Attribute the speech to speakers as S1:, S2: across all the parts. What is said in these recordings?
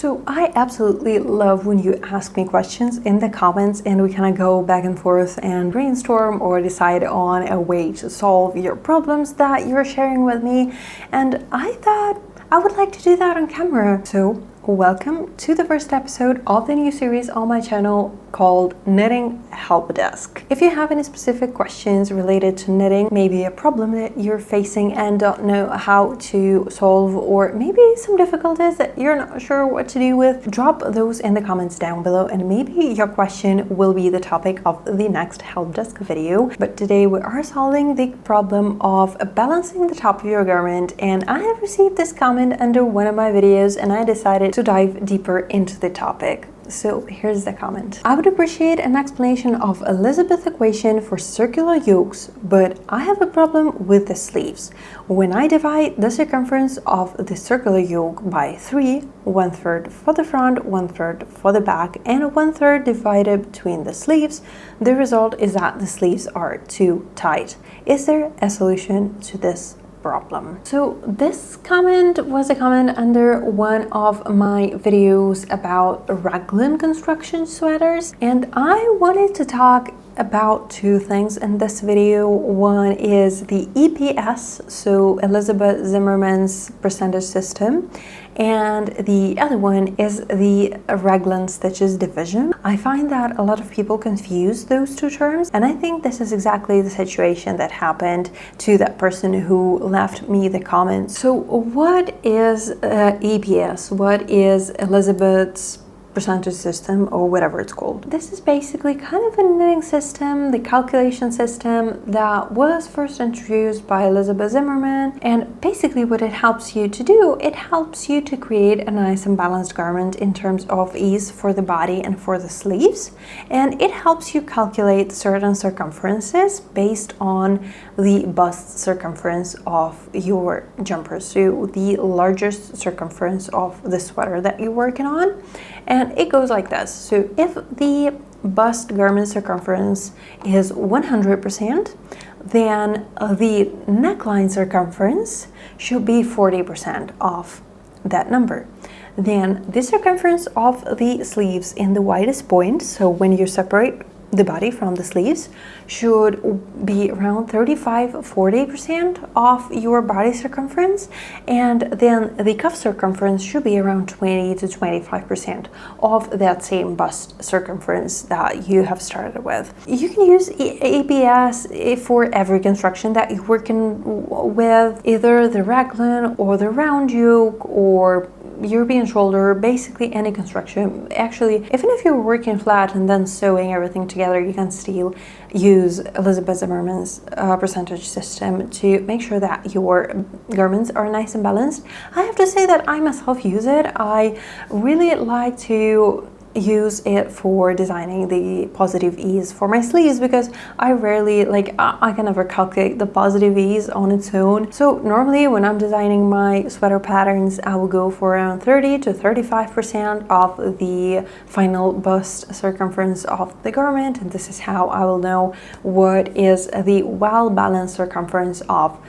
S1: So I absolutely love when you ask me questions in the comments and we kind of go back and forth and brainstorm or decide on a way to solve your problems that you're sharing with me. And I thought I would like to do that on camera. So welcome to the first episode of the new series on my channel called Knitting Help Desk. If you have any specific questions related to knitting, maybe a problem that you're facing and don't know how to solve, or maybe some difficulties that you're not sure what to do with, drop those in the comments down below and maybe your question will be the topic of the next help desk video. But today we are solving the problem of balancing the top of your garment, and I have received this comment under one of my videos and I decided to dive deeper into the topic. So here's the comment. I would appreciate an explanation of Elizabeth's equation for circular yokes, but I have a problem with the sleeves. When I divide the circumference of the circular yoke by 3, 1/3 for the front, 1/3 for the back, and 1/3 divided between the sleeves, the result is that the sleeves are too tight. Is there a solution to this problem? So this comment was a comment under one of my videos about Raglan construction sweaters, and I wanted to talk about two things in this video. One is the EPS, so Elizabeth Zimmermann's percentage system, and the other one is the Raglan stitches division. I find that a lot of people confuse those two terms, and I think this is exactly the situation that happened to that person who left me the comment. So what is EPS? What is Elizabeth's percentage system, or whatever it's called? This is basically kind of a knitting system, the calculation system that was first introduced by Elizabeth Zimmermann, and basically what it helps you to do, it helps you to create a nice and balanced garment in terms of ease for the body and for the sleeves, and it helps you calculate certain circumferences based on the bust circumference of your jumper, so the largest circumference of the sweater that you're working on. And it goes like this. So if the bust garment circumference is 100%, then the neckline circumference should be 40% of that number. Then the circumference of the sleeves in the widest point, so when you separate the body from the sleeves, should be around 35-40% of your body circumference, and then the cuff circumference should be around 20-25% of that same bust circumference that you have started with. You can use ABS for every construction that you're working with, either the Raglan or the round yoke or European shoulder, basically any construction. Actually, even if you're working flat and then sewing everything together, you can still use Elizabeth Zimmermann's percentage system to make sure that your garments are nice and balanced. I have to say that I myself use it. I really like to use it for designing the positive ease for my sleeves, because I rarely, I can never calculate the positive ease on its own. So normally when I'm designing my sweater patterns, I will go for around 30-35% of the final bust circumference of the garment, and this is how I will know what is the well-balanced circumference of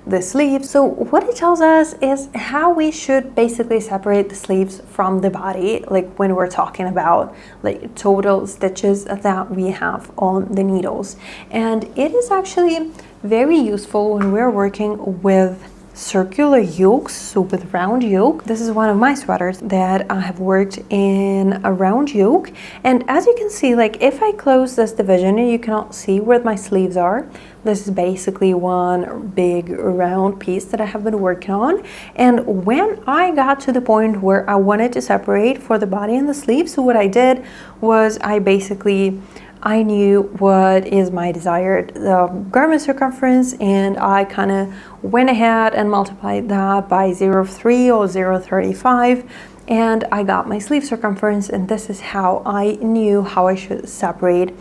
S1: the sleeve. So what it tells us is how we should basically separate the sleeves from the body, like when we're talking about like total stitches that we have on the needles. And it is actually very useful when we're working with circular yokes, so with round yoke. This is one of my sweaters that I have worked in a round yoke, and as you can see, like if I close this division, you cannot see where my sleeves are. This is basically one big round piece that I have been working on, and when I got to the point where I wanted to separate for the body and the sleeves, so what I did was I knew what is my desired garment circumference, and I kind of went ahead and multiplied that by 0.3 or 0.35, and I got my sleeve circumference, and this is how I knew how I should separate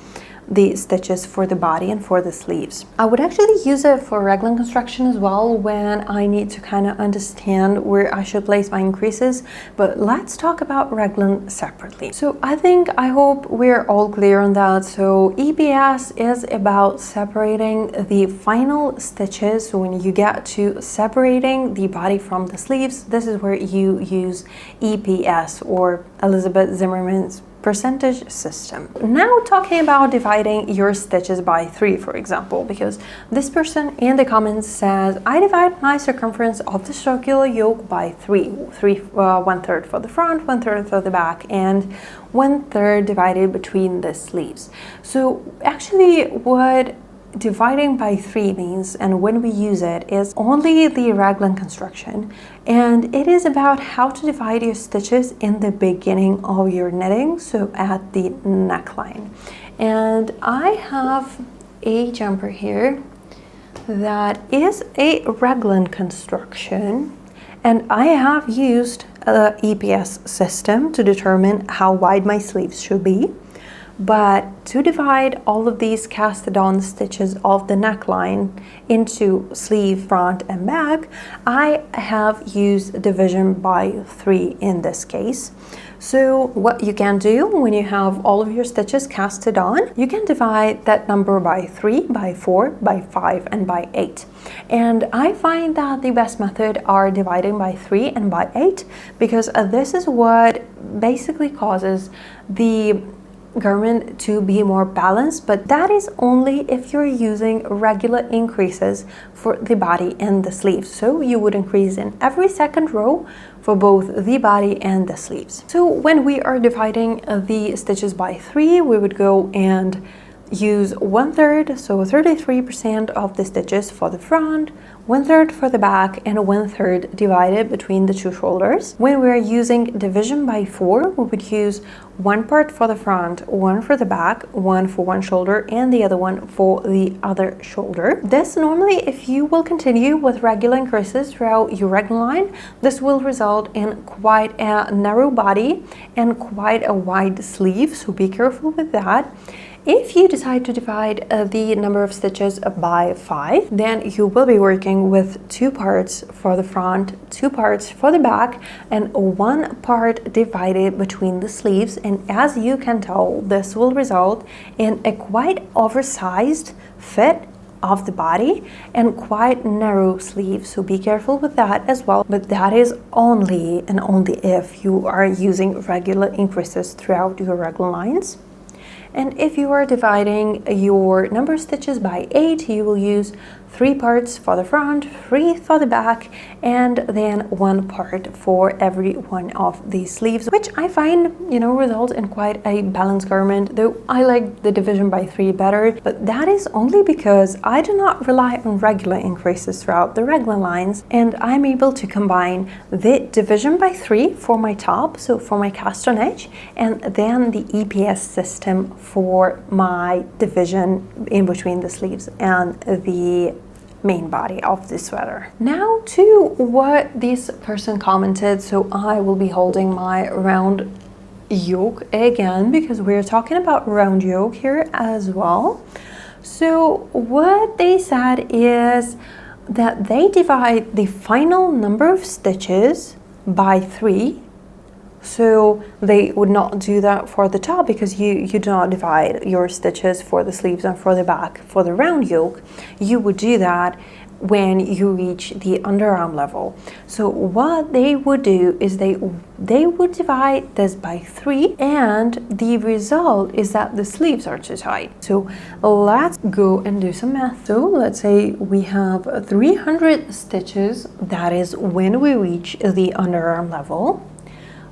S1: the stitches for the body and for the sleeves. I would actually use it for raglan construction as well when I need to kind of understand where I should place my increases, but let's talk about raglan separately. So I hope we're all clear on that. So EPS is about separating the final stitches. So when you get to separating the body from the sleeves, this is where you use EPS, or Elizabeth Zimmermann's percentage system. Now talking about dividing your stitches by 3, for example, because this person in the comments says, I divide my circumference of the circular yoke by 3, 1/3 for the front, 1/3 for the back, and 1/3 divided between the sleeves. So actually what dividing by 3 means, and when we use it, is only the raglan construction, and it is about how to divide your stitches in the beginning of your knitting, so at the neckline. And I have a jumper here that is a raglan construction, and I have used a EPS system to determine how wide my sleeves should be. But to divide all of these casted on stitches of the neckline into sleeve, front, and back, I have used division by 3 in this case. So what you can do when you have all of your stitches casted on, you can divide that number by 3, by 4, by 5, and by 8. And I find that the best method are dividing by 3 and by 8, because this is what basically causes the garment to be more balanced, but that is only if you're using regular increases for the body and the sleeves. So you would increase in every second row for both the body and the sleeves. So when we are dividing the stitches by 3, we would go and use 1/3, so 33% of the stitches for the front, 1/3 for the back, and 1/3 divided between the 2 shoulders. When we are using division by 4, we would use 1 part for the front, 1 for the back, 1 for one shoulder, and the other one for the other shoulder. This normally, if you will continue with regular increases throughout your raglan line, this will result in quite a narrow body and quite a wide sleeve, so be careful with that. If you decide to divide the number of stitches by 5, then you will be working with 2 parts for the front, 2 parts for the back, and 1 part divided between the sleeves. And as you can tell, this will result in a quite oversized fit of the body and quite narrow sleeve, so be careful with that as well. But that is only and only if you are using regular increases throughout your raglan lines. And if you are dividing your number of stitches by 8, you will use 3 parts for the front, 3 for the back, and then 1 part for every one of the sleeves, which I find, results in quite a balanced garment, though I like the division by 3 better. But that is only because I do not rely on regular increases throughout the raglan lines, and I'm able to combine the division by 3 for my top, so for my cast on edge, and then the EPS system for my division in between the sleeves and the main body of the sweater. Now to what this person commented. So I will be holding my round yoke again because we're talking about round yoke here as well. So what they said is that they divide the final number of stitches by 3. So they would not do that for the top because you do not divide your stitches for the sleeves and for the back for the round yoke. You would do that when you reach the underarm level. So what they would do is they would divide this by 3, and the result is that the sleeves are too tight. So let's go and do some math. So let's say we have 300 stitches. That is when we reach the underarm level.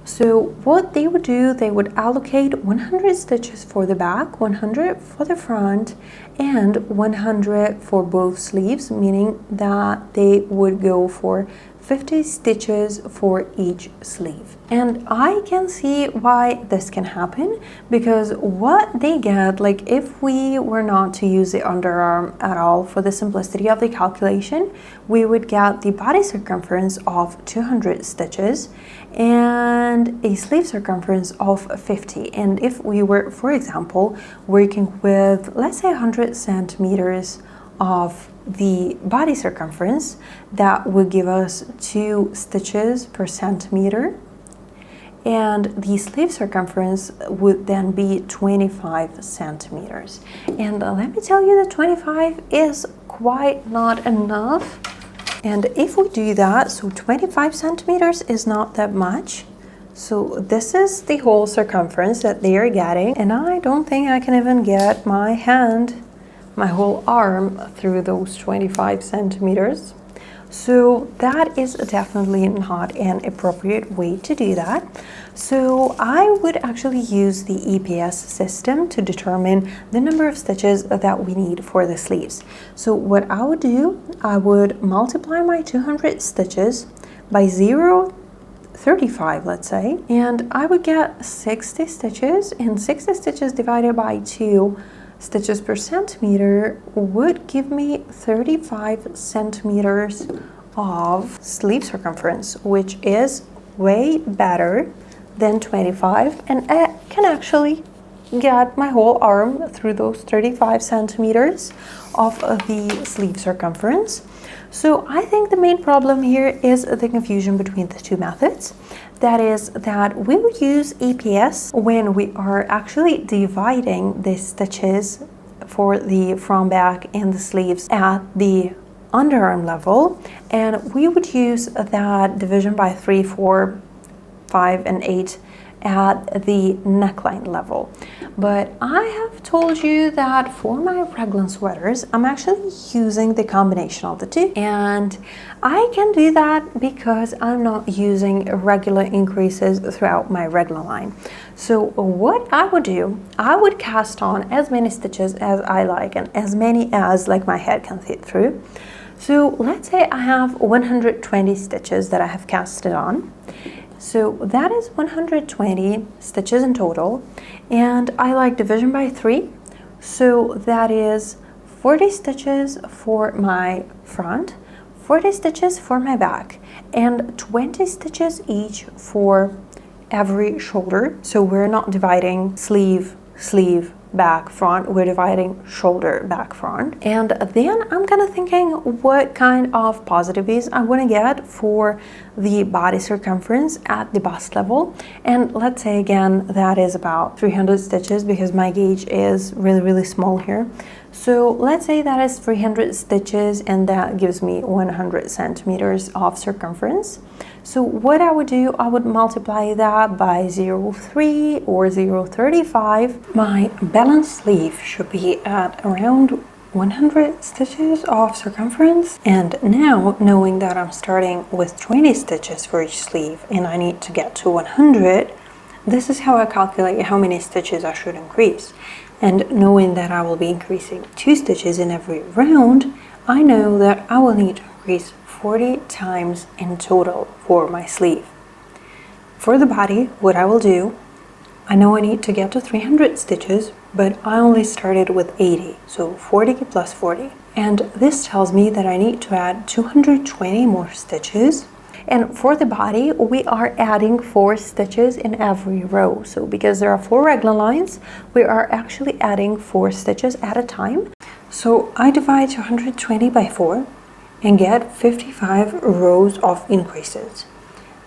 S1: So what they would do, they would allocate 100 stitches for the back, 100 for the front, and 100 for both sleeves, meaning that they would go for 50 stitches for each sleeve. And I can see why this can happen, because what they get, like if we were not to use the underarm at all for the simplicity of the calculation, we would get the body circumference of 200 stitches and a sleeve circumference of 50. And if we were, for example, working with, let's say 100 centimeters of the body circumference, that would give us 2 stitches per centimeter, and the sleeve circumference would then be 25 centimeters. And let me tell you that 25 is quite not enough. And if we do that, so 25 centimeters is not that much. So this is the whole circumference that they are getting, and I don't think I can even get my hand, my whole arm through those 25 centimeters. So that is definitely not an appropriate way to do that. So I would actually use the EPS system to determine the number of stitches that we need for the sleeves. So what I would do, I would multiply my 200 stitches by 0.35, let's say, and I would get 60 stitches, and 60 stitches divided by 2 stitches per centimeter would give me 35 centimeters of sleeve circumference, which is way better than 25, and I can actually get my whole arm through those 35 centimeters of the sleeve circumference. So I think the main problem here is the confusion between the two methods. That is that we would use EPS when we are actually dividing the stitches for the front, back, and the sleeves at the underarm level, and we would use that division by 3, 4, 5, and 8 at the neckline level. But I have told you that for my Raglan sweaters, I'm actually using the combination of the two, and I can do that because I'm not using regular increases throughout my Raglan line. So what I would do, I would cast on as many stitches as I like, and as many as like my head can fit through. So let's say I have 120 stitches that I have casted on. So that is 120 stitches in total, and I like division by 3. So that is 40 stitches for my front, 40 stitches for my back, and 20 stitches each for every shoulder. So we're not dividing sleeve, sleeve, back, front, we're dividing shoulder, back, front. And then I'm kind of thinking what kind of positives I'm going to get for the body circumference at the bust level. And let's say again that is about 300 stitches because my gauge is really small here. So let's say that is 300 stitches, and that gives me 100 centimeters of circumference. So what I would do, I would multiply that by 0.3 or 0.35. My balance sleeve should be at around 100 stitches of circumference. And now, knowing that I'm starting with 20 stitches for each sleeve and I need to get to 100, this is how I calculate how many stitches I should increase. And knowing that I will be increasing 2 stitches in every round, I know that I will need to increase 40 times in total for my sleeve. For the body, what I will do, I know I need to get to 300 stitches, but I only started with 80, so 40 plus 40. And this tells me that I need to add 220 more stitches. And for the body, we are adding 4 stitches in every row. So because there are 4 Raglan lines, we are actually adding 4 stitches at a time. So I divide 220 by 4 and get 55 rows of increases.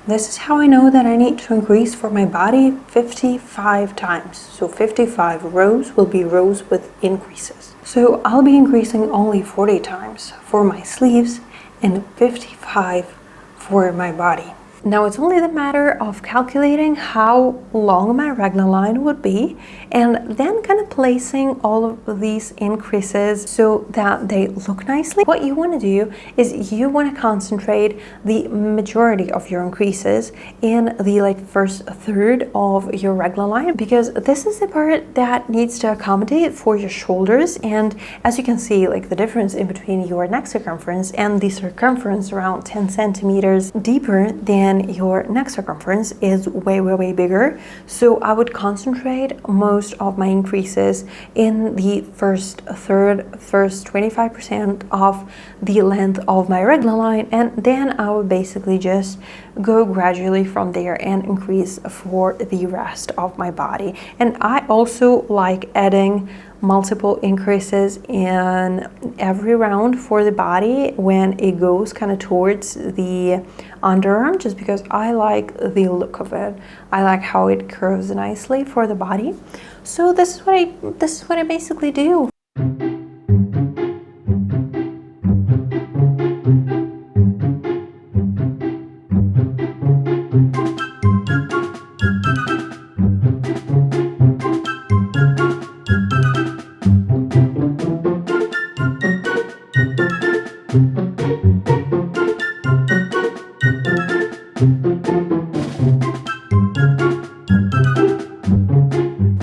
S1: This is how I know that I need to increase for my body 55 times. So 55 rows will be rows with increases. So I'll be increasing only 40 times for my sleeves and 55 for my body. Now it's only the matter of calculating how long my Raglan line would be and then kind of placing all of these increases so that they look nicely. What you want to do is you want to concentrate the majority of your increases in the first third of your Raglan line, because this is the part that needs to accommodate for your shoulders. And as you can see, the difference in between your neck circumference and the circumference around 10 centimeters deeper than your neck circumference is way bigger. So I would concentrate most of my increases in the first third, first 25% of the length of my Raglan line, and then I would basically just go gradually from there and increase for the rest of my body. And I also like adding multiple increases in every round for the body when it goes kind of towards the underarm, just because I like the look of it. I like how it curves nicely for the body. So this is what I basically do.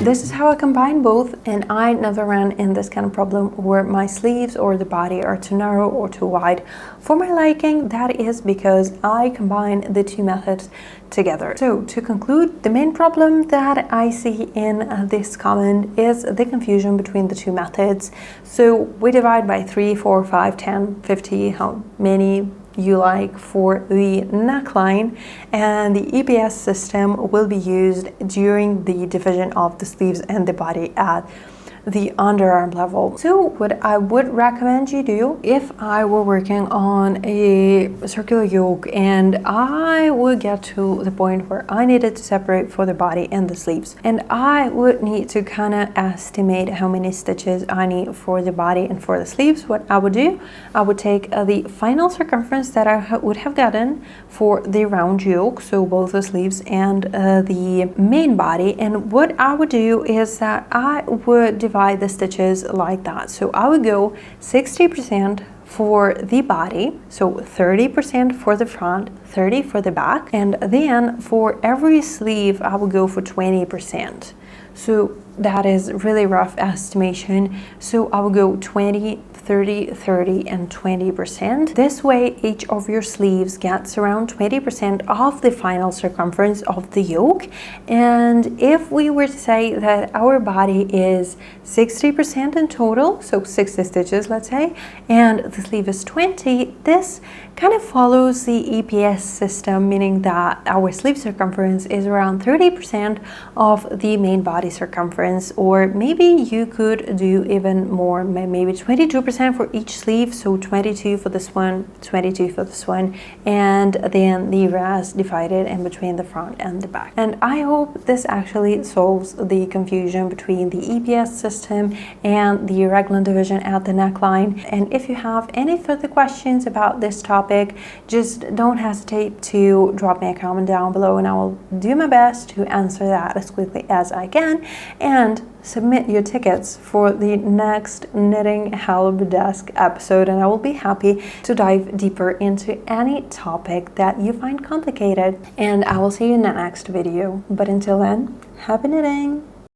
S1: This is how I combine both, and I never ran in this kind of problem where my sleeves or the body are too narrow or too wide for my liking. That is because I combine the two methods together. So to conclude, the main problem that I see in this comment is the confusion between the two methods. So we divide by 3, 4, 5, 10, 50, how many you like for the neckline, and the EPS system will be used during the division of the sleeves and the body at the underarm level. So what I would recommend you do, if I were working on a circular yoke and I would get to the point where I needed to separate for the body and the sleeves, and I would need to kind of estimate how many stitches I need for the body and for the sleeves, what I would do, I would take the final circumference that I would have gotten for the round yoke, so both the sleeves and the main body, and what I would do is that I would divide the stitches like that. So I would go 60% for the body, so 30% for the front, 30% for the back, and then for every sleeve I would go for 20%. So that is really rough estimation. So I would go 20, 30, 30, and 20%. This way, each of your sleeves gets around 20% of the final circumference of the yoke. And if we were to say that our body is 60% in total, so 60 stitches, let's say, and the sleeve is 20, this kind of follows the EPS system, meaning that our sleeve circumference is around 30% of the main body circumference, or maybe you could do even more, maybe 22% for each sleeve, so 22 for this one, 22 for this one, and then the rest divided in between the front and the back. And I hope this actually solves the confusion between the EPS system and the Raglan division at the neckline. And if you have any further questions about this topic, just don't hesitate to drop me a comment down below, and I will do my best to answer that as quickly as I can. And submit your tickets for the next Knitting Help Desk episode, and I will be happy to dive deeper into any topic that you find complicated. And I will see you in the next video. But until then, happy knitting!